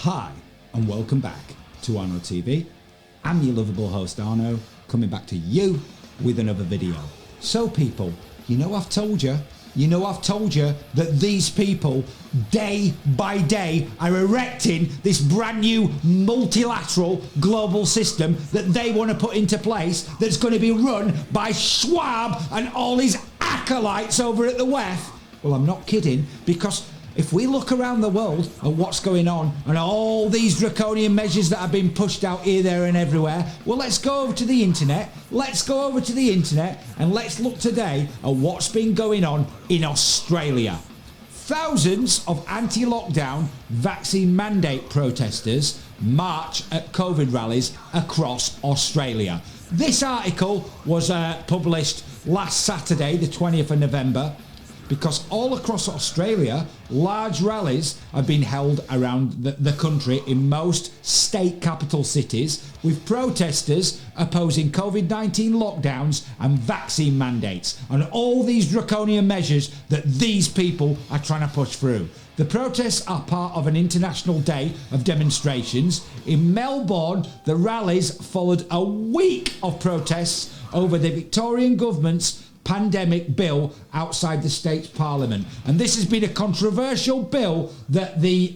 Hi and welcome back to Arno TV. I'm your lovable host Arno, coming back to you with another video. So people, I've told you that these people day by day are erecting this brand new multilateral global system that they want to put into place that's going to be run by Schwab and all his acolytes over at the WEF. Well, I'm not kidding, because if we look around the world at what's going on and all these draconian measures that have been pushed out here, there and everywhere, well, let's go over to the internet. And let's look today at what's been going on in Australia. Thousands of anti-lockdown vaccine mandate protesters march at COVID rallies across Australia. This article was published last Saturday, the 20th of November, because all across Australia, large rallies have been held around the country in most state capital cities, with protesters opposing COVID-19 lockdowns and vaccine mandates and all these draconian measures that these people are trying to push through. The protests are part of an international day of demonstrations. In Melbourne, the rallies followed a week of protests over the Victorian government's pandemic bill outside the state's parliament, and this has been a controversial bill that the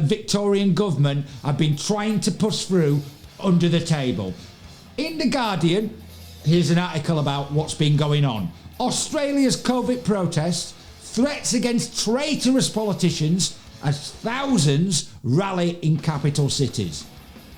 Victorian government have been trying to push through under the table. In The Guardian, here's an article about what's been going on. Australia's COVID protests, threats against traitorous politicians as thousands rally in capital cities.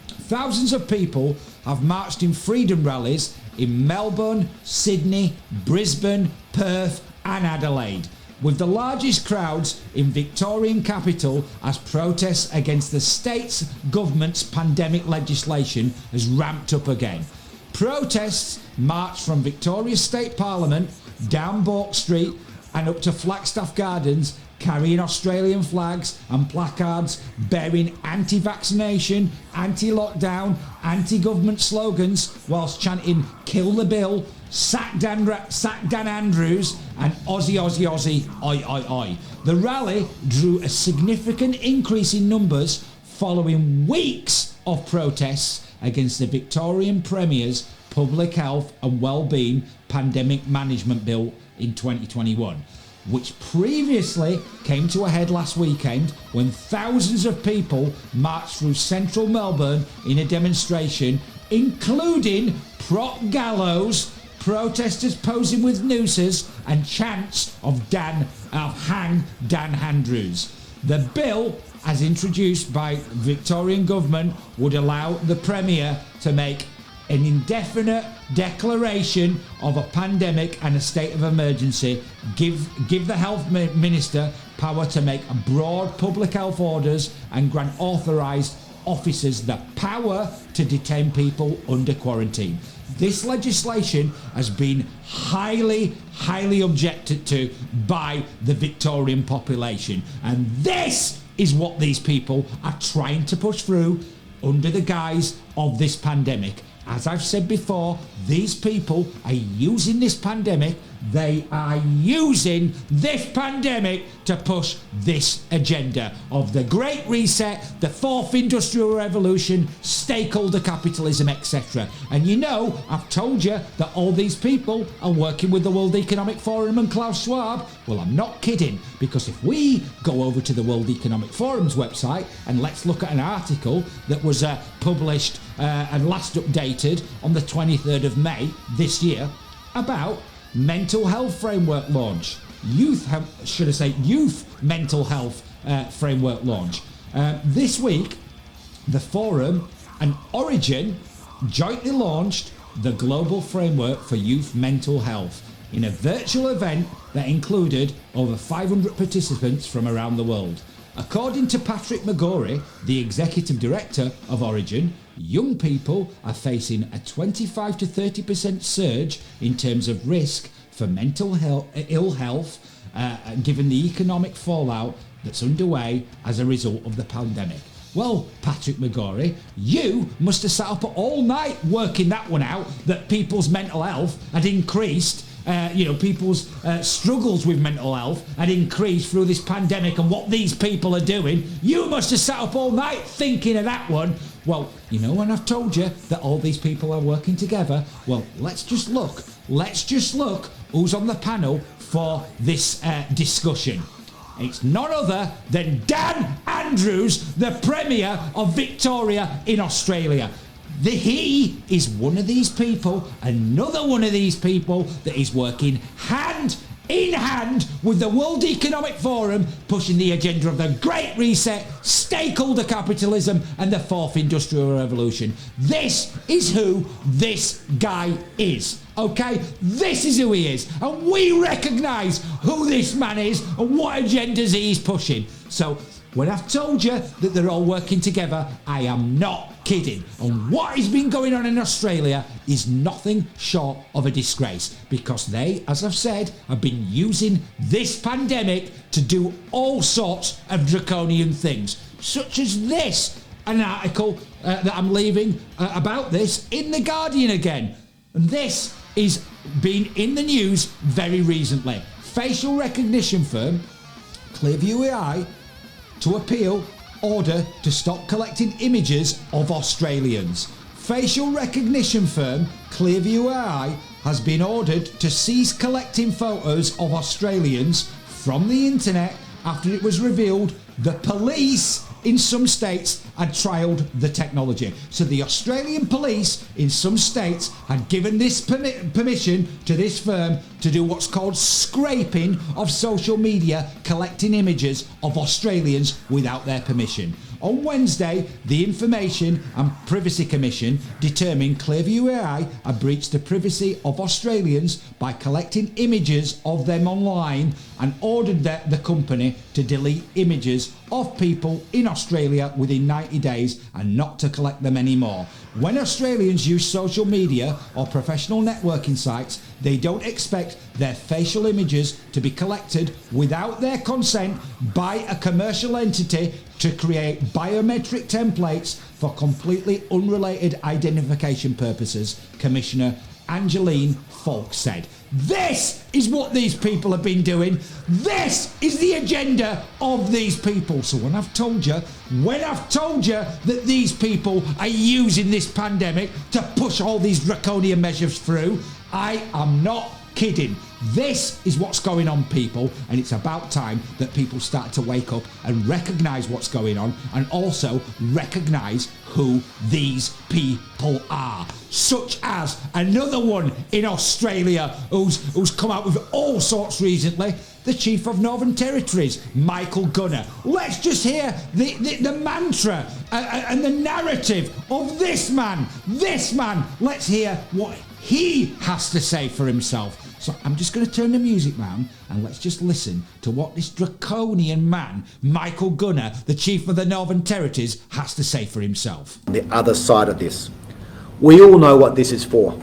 Thousands of people have marched in freedom rallies in Melbourne, Sydney, Brisbane, Perth and Adelaide, with the largest crowds in Victorian capital as protests against the state's government's pandemic legislation has ramped up again. Protests marched from Victoria's State Parliament down Bourke Street and up to Flagstaff Gardens, carrying Australian flags and placards bearing anti-vaccination, anti-lockdown, anti-government slogans, whilst chanting "Kill the Bill," "Sack Dan Andrews," and "Aussie, Aussie, Aussie, oi, oi, oi." The rally drew a significant increase in numbers following weeks of protests against the Victorian Premier's Public Health and Wellbeing Pandemic Management Bill in 2021. Which previously came to a head last weekend when thousands of people marched through central Melbourne in a demonstration, including prop gallows, protesters posing with nooses and chants of "Hang Dan Andrews." The bill, as introduced by Victorian government, would allow the Premier to make an indefinite declaration of a pandemic and a state of emergency, give the health minister power to make broad public health orders and grant authorised officers the power to detain people under quarantine. This legislation has been highly objected to by the Victorian population, and this is what these people are trying to push through under the guise of this pandemic. As I've said before, these people are using this pandemic, to push this agenda of the Great Reset, the Fourth Industrial Revolution, stakeholder capitalism, etc. And I've told you that all these people are working with the World Economic Forum and Klaus Schwab. Well, I'm not kidding, because if we go over to the World Economic Forum's website and let's look at an article that was published and last updated on the 23rd of May this year about mental health framework launch, youth mental health framework launch. This week, the Forum and Origin jointly launched the Global Framework for Youth Mental Health in a virtual event that included over 500 participants from around the world. According to Patrick McGorry, the executive director of Origin, young people are facing a 25 to 30% surge in terms of risk for mental ill health, given the economic fallout that's underway as a result of the pandemic. Well, Patrick McGorry, you must have sat up all night working that one out, that people's mental health had increased people's struggles with mental health had increased through this pandemic and what these people are doing, you must have sat up all night thinking of that one. Well, when I've told you that all these people are working together, well, let's just look who's on the panel for this discussion. It's none other than Dan Andrews, the Premier of Victoria in Australia. He is one of these people, another one of these people that is working hand in hand with the World Economic Forum, pushing the agenda of the Great Reset, stakeholder capitalism and the Fourth Industrial Revolution. This is who this guy is. Okay, this is who he is, and we recognise who this man is and what agendas he's pushing. So when I've told you that they're all working together, I am not kidding. And what has been going on in Australia is nothing short of a disgrace, because they, as I've said, have been using this pandemic to do all sorts of draconian things, such as this, an article that I'm leaving about this in The Guardian again. And this is been in the news very recently. Facial recognition firm Clearview AI to appeal order to stop collecting images of Australians. Facial recognition firm Clearview AI has been ordered to cease collecting photos of Australians from the internet after it was revealed the police in some states had trialled the technology. So the Australian police in some states had given this permission to this firm to do what's called scraping of social media, collecting images of Australians without their permission. On Wednesday, the Information and Privacy Commission determined Clearview AI had breached the privacy of Australians by collecting images of them online and ordered the company to delete images of people in Australia within 90 days and not to collect them anymore. When Australians use social media or professional networking sites, they don't expect their facial images to be collected without their consent by a commercial entity to create biometric templates for completely unrelated identification purposes, Commissioner Angeline Falk said. This is what these people have been doing. This is the agenda of these people. So when I've told you that these people are using this pandemic to push all these draconian measures through, I am not kidding. This is what's going on, people, and it's about time that people start to wake up and recognise what's going on, and also recognise who these people are. Such as another one in Australia who's come out with all sorts recently, the Chief of Northern Territories, Michael Gunner. Let's just hear the mantra and the narrative of this man. Let's hear what he has to say for himself. So I'm just going to turn the music round and let's just listen to what this draconian man, Michael Gunner, the Chief of the Northern Territories, has to say for himself. The other side of this. We all know what this is for.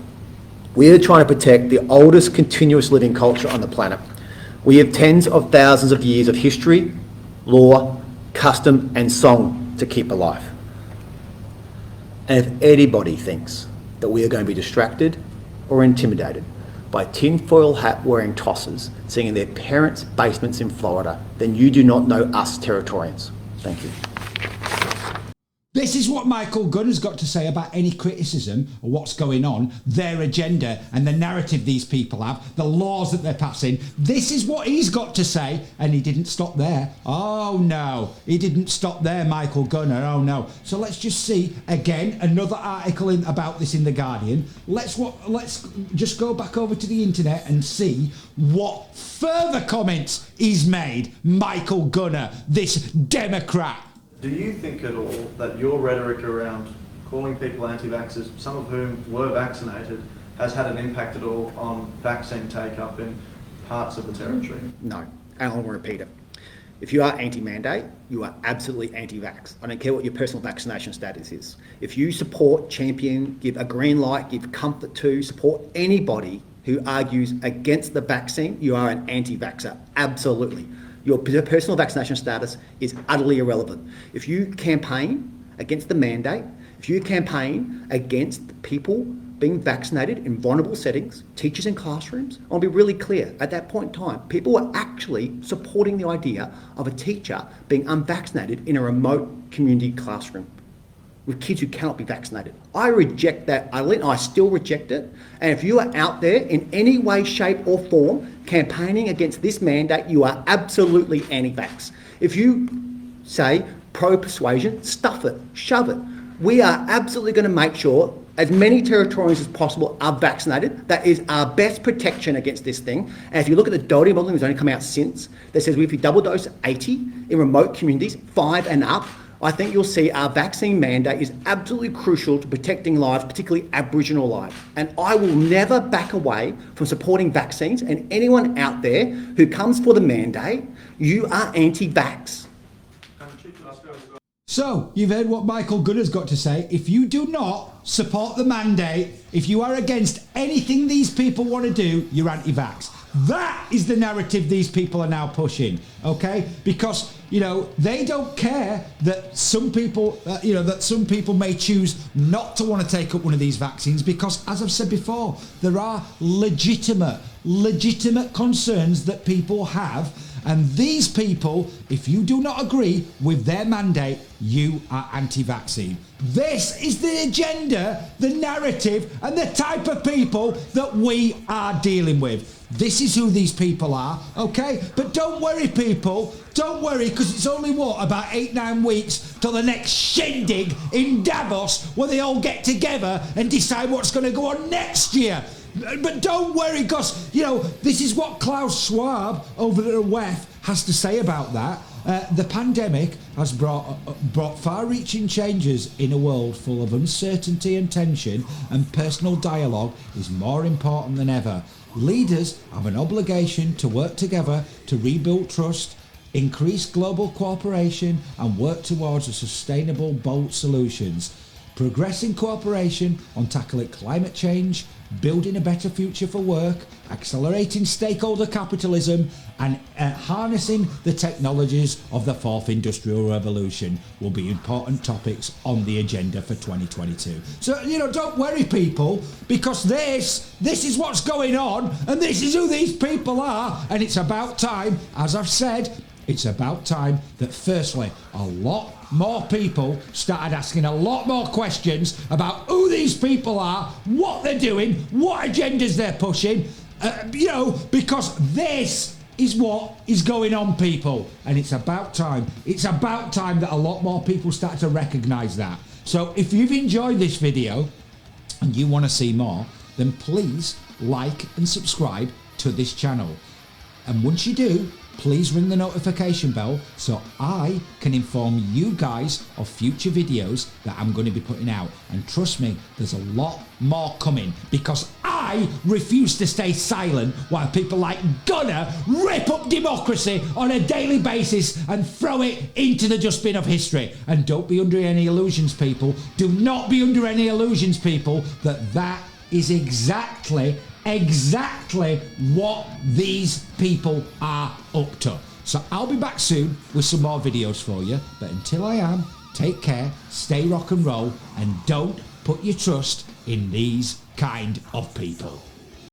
We are trying to protect the oldest continuous living culture on the planet. We have tens of thousands of years of history, law, custom and song to keep alive. And if anybody thinks that we are going to be distracted or intimidated by tinfoil hat wearing tossers sitting in their parents' basements in Florida, then you do not know us Territorians. Thank you. This is what Michael Gunner's got to say about any criticism of what's going on, their agenda and the narrative these people have, the laws that they're passing. This is what he's got to say, and he didn't stop there. Oh no, he didn't stop there, Michael Gunner. Oh no. So let's just see again another article about this in The Guardian. Let's just go back over to the internet and see what further comments he's made. Michael Gunner, this Democrat. Do you think at all that your rhetoric around calling people anti-vaxxers, some of whom were vaccinated, has had an impact at all on vaccine take-up in parts of the Territory? No, and I'll repeat it. If you are anti-mandate, you are absolutely anti-vax. I don't care what your personal vaccination status is. If you support, champion, give a green light, give comfort to, support anybody who argues against the vaccine, you are an anti-vaxxer, absolutely. Your personal vaccination status is utterly irrelevant. If you campaign against the mandate, if you campaign against people being vaccinated in vulnerable settings, teachers in classrooms. I'll be really clear, at that point in time, people were actually supporting the idea of a teacher being unvaccinated in a remote community classroom with kids who cannot be vaccinated. I reject that. I still reject it. And if you are out there in any way, shape or form campaigning against this mandate, you are absolutely anti-vax. If you say pro-persuasion, stuff it, shove it. We are absolutely going to make sure as many Territorians as possible are vaccinated. That is our best protection against this thing. And if you look at the Doherty modelling that's only come out since, that says if you double dose 80 in remote communities, 5 and up, I think you'll see our vaccine mandate is absolutely crucial to protecting lives, particularly Aboriginal lives. And I will never back away from supporting vaccines. And anyone out there who comes for the mandate, you are anti-vax. So, you've heard what Michael Gunner's got to say. If you do not support the mandate, if you are against anything these people want to do, you're anti-vax. That is the narrative these people are now pushing, okay? Because, you know, they don't care that some people, that some people may choose not to want to take up one of these vaccines because, as I've said before, there are legitimate concerns that people have. And these people, if you do not agree with their mandate, you are anti-vaccine. This is the agenda, the narrative, and the type of people that we are dealing with. This is who these people are, okay? But don't worry, people. Don't worry, because it's only, about 8-9 weeks till the next shindig in Davos where they all get together and decide what's going to go on next year. But don't worry, because, this is what Klaus Schwab over at WEF has to say about that. The pandemic has brought far-reaching changes in a world full of uncertainty and tension, and personal dialogue is more important than ever. Leaders have an obligation to work together to rebuild trust, increase global cooperation, and work towards sustainable, bold solutions. Progressing cooperation on tackling climate change, building a better future for work, accelerating stakeholder capitalism, and harnessing the technologies of the fourth industrial revolution will be important topics on the agenda for 2022. So, don't worry, people, because this is what's going on, and this is who these people are, and it's about time, as I've said, it's about time that firstly, a lot more people started asking a lot more questions about who these people are, what they're doing, what agendas they're pushing, because this is what is going on, people. And it's about time. It's about time that a lot more people start to recognise that. So if you've enjoyed this video and you want to see more, then please like and subscribe to this channel. And once you do, please ring the notification bell so I can inform you guys of future videos that I'm going to be putting out. And trust me, there's a lot more coming, because I refuse to stay silent while people like Gunner rip up democracy on a daily basis and throw it into the dustbin of history. And don't be under any illusions, people. Do not be under any illusions, people, that is exactly what these people are up to. So I'll be back soon with some more videos for you. But until I am, take care, stay rock and roll, and don't put your trust in these kind of people.